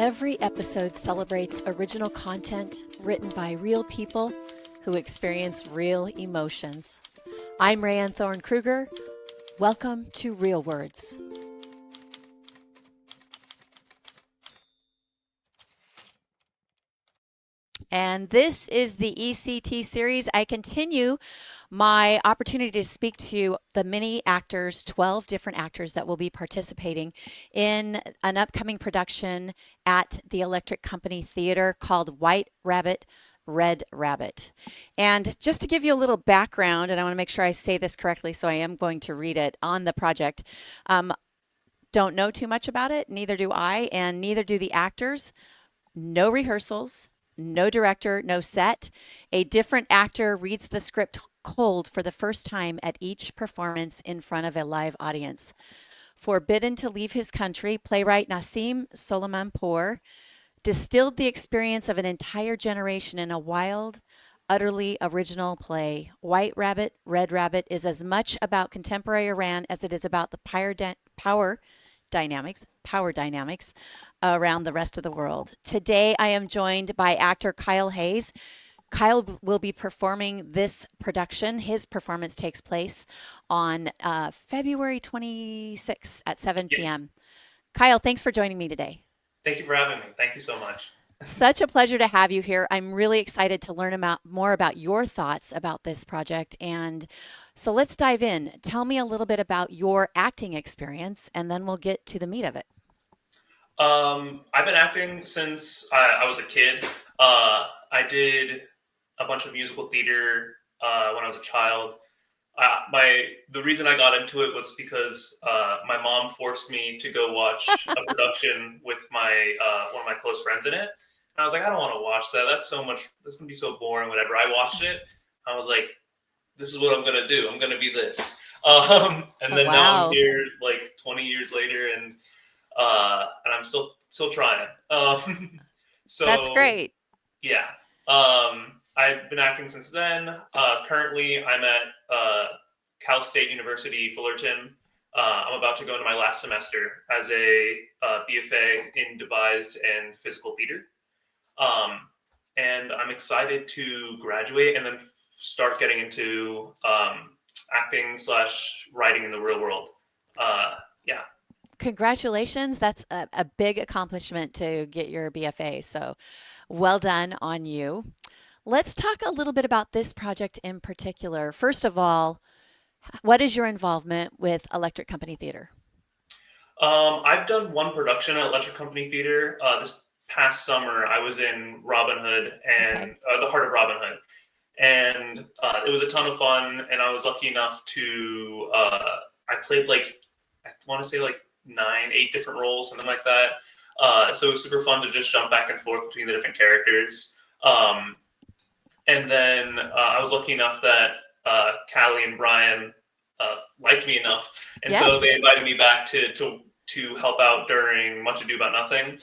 Every episode celebrates original content written by real people who experience real emotions. I'm Rayanne Thorn Krueger. Welcome to Real Words. And this is the ECT Series. I continue my opportunity to speak to the many actors, 12 different actors that will be participating in an upcoming production at the Electric Company Theater called White Rabbit, Red Rabbit. And just to give you a little background, and I want to make sure I say this correctly, so I am going to read it on the project. Don't know too much about it, neither do I, and neither do the actors. No rehearsals, no director, no set. A different actor reads the script cold for the first time at each performance in front of a live audience. Forbidden to leave his country, playwright Nassim Soleimanpour distilled the experience of an entire generation in a wild, utterly original play. White Rabbit, Red Rabbit is as much about contemporary Iran as it is about the power dynamics around the rest of the world. Today, I am joined by actor Kyle Hayes. Kyle will be performing this production. His performance takes place on February 26th at 7 p.m. Kyle, thanks for joining me today. Thank you for having me. Thank you so much. Such a pleasure to have you here. I'm really excited to learn more about your thoughts about this project. And so let's dive in. Tell me a little bit about your acting experience, and then we'll get to the meat of it. I've been acting since I was a kid. I did a bunch of musical theater when I was a child. The reason I got into it was because my mom forced me to go watch a production with my one of my close friends in it. And I was like, I don't want to watch that. That's so much. That's gonna be so boring. Whatever. I watched it. I was like, this is what I'm gonna do. I'm gonna be this. And then now I'm Wow. here, like 20 years later, and I'm still trying. That's So great. yeah, I've been acting since then. Currently, I'm at Cal State University, Fullerton. I'm about to go into my last semester as a BFA in devised and physical theater. Um, and I'm excited to graduate and then start getting into acting slash writing in the real world. Yeah. Congratulations. That's a big accomplishment to get your BFA. So well done on you. Let's talk a little bit about this project in particular. First of all, what is your involvement with Electric Company Theater? I've done one production at Electric Company Theater. This past summer, I was in Robin Hood Okay. and the Heart of Robin Hood, and it was a ton of fun. And I was lucky enough to I played like I want to say like 8 different roles, something like that. So it was super fun to just jump back and forth between the different characters. And then I was lucky enough that Callie and Brian liked me enough, and so they Yes. invited me back to help out during Much Ado About Nothing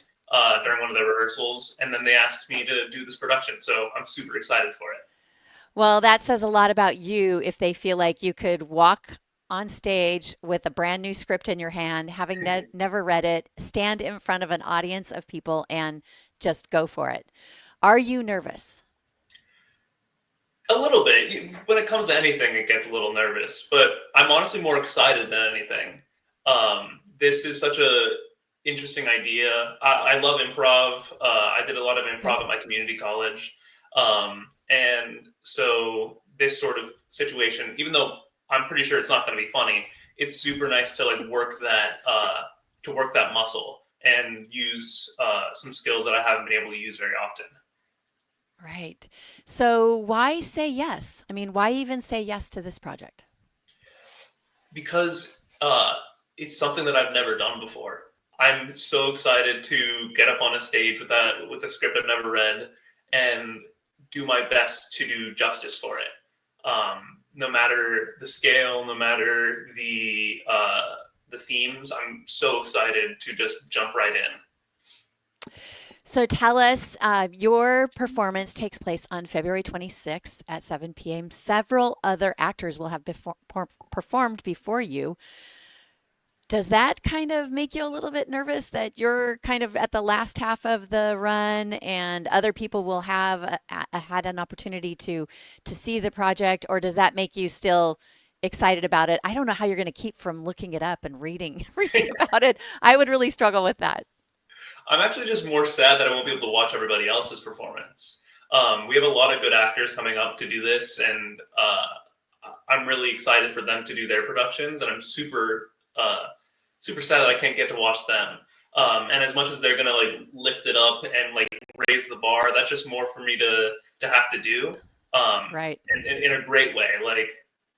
during one of their rehearsals, and then they asked me to do this production. So I'm super excited for it. Well, that says a lot about you if they feel like you could walk on stage with a brand new script in your hand, having never read it, stand in front of an audience of people, and just go for it. Are you nervous? A little bit. When it comes to anything, it gets a little nervous, but I'm honestly more excited than anything. This is such a interesting idea. I love improv. I did a lot of Okay. improv at my community college, and so this sort of situation, even though I'm pretty sure it's not going to be funny, it's super nice to like work that muscle and use some skills that I haven't been able to use very often. Right. So why say yes? I mean, why even say yes to this project? Because it's something that I've never done before. I'm so excited to get up on a stage with a script I've never read and do my best to do justice for it. No matter the scale, no matter the themes, I'm so excited to just jump right in. So tell us, your performance takes place on February 26th at 7 p.m. Several other actors will have performed before you. Does that kind of make you a little bit nervous that you're kind of at the last half of the run and other people will have had an opportunity to see the project, or does that make you still excited about it? I don't know how you're going to keep from looking it up and reading reading about it. I would really struggle with that. I'm actually just more sad that I won't be able to watch everybody else's performance. We have a lot of good actors coming up to do this, and I'm really excited for them to do their productions, and I'm super sad that I can't get to watch them. And as much as they're gonna like lift it up and like raise the bar, that's just more for me to have to do, Right. in a great way. Like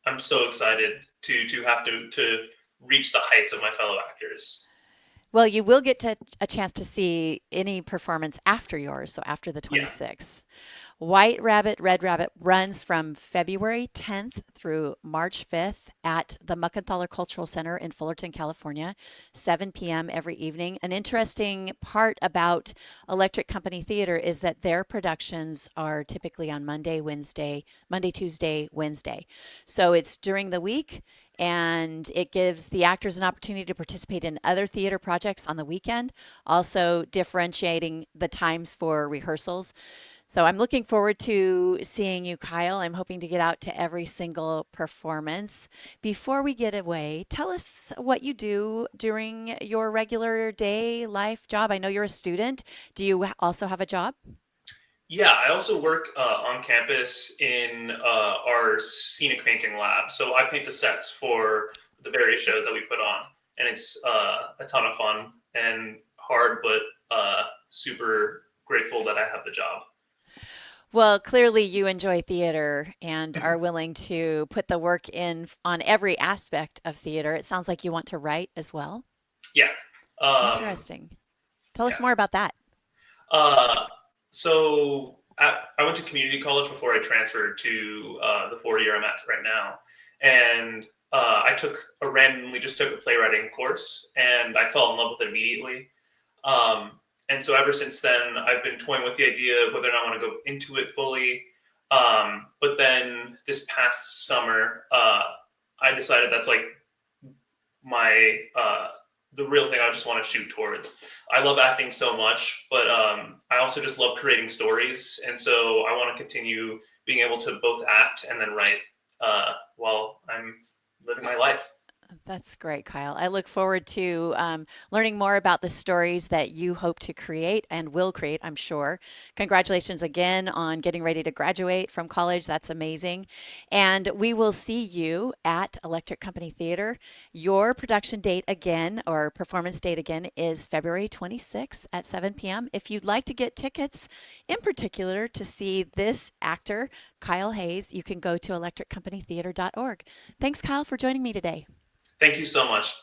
I'm so excited to have to reach the heights of my fellow actors. Well, you will get a chance to see any performance after yours, so after the Yeah. 26th. White Rabbit, Red Rabbit runs from February 10th through March 5th at the Muckenthaler Cultural Center in Fullerton, California, 7 p.m. every evening. An interesting part about Electric Company Theater is that their productions are typically on Monday, Tuesday, Wednesday. So it's during the week and it gives the actors an opportunity to participate in other theater projects on the weekend, also differentiating the times for rehearsals. So I'm looking forward to seeing you, Kyle. I'm hoping to get out to every single performance. Before we get away, tell us what you do during your regular day life job. I know you're a student. Do you also have a job? Yeah, I also work on campus in our scenic painting lab. So I paint the sets for the various shows that we put on, and it's a ton of fun and hard, but super grateful that I have the job. Well, clearly you enjoy theater and are willing to put the work in on every aspect of theater. It sounds like you want to write as well. Yeah, um, Interesting. Tell us yeah. more about that. Uh, I went to community college before I transferred to the 4 year I'm at right now, and I randomly just took a playwriting course, and I fell in love with it immediately. Um, and so ever since then, I've been toying with the idea of whether or not I want to go into it fully. But then this past summer, I decided that's like my the real thing I just want to shoot towards. I love acting so much, but I also just love creating stories, and so I want to continue being able to both act and then write while I'm living my life. That's great, Kyle. I look forward to learning more about the stories that you hope to create and will create, I'm sure. Congratulations again on getting ready to graduate from college. That's amazing. And we will see you at Electric Company Theater. Your production date again, or performance date again, is February 26th at 7 p.m. If you'd like to get tickets, in particular to see this actor, Kyle Hayes, you can go to electriccompanytheater.org. Thanks, Kyle, for joining me today. Thank you so much.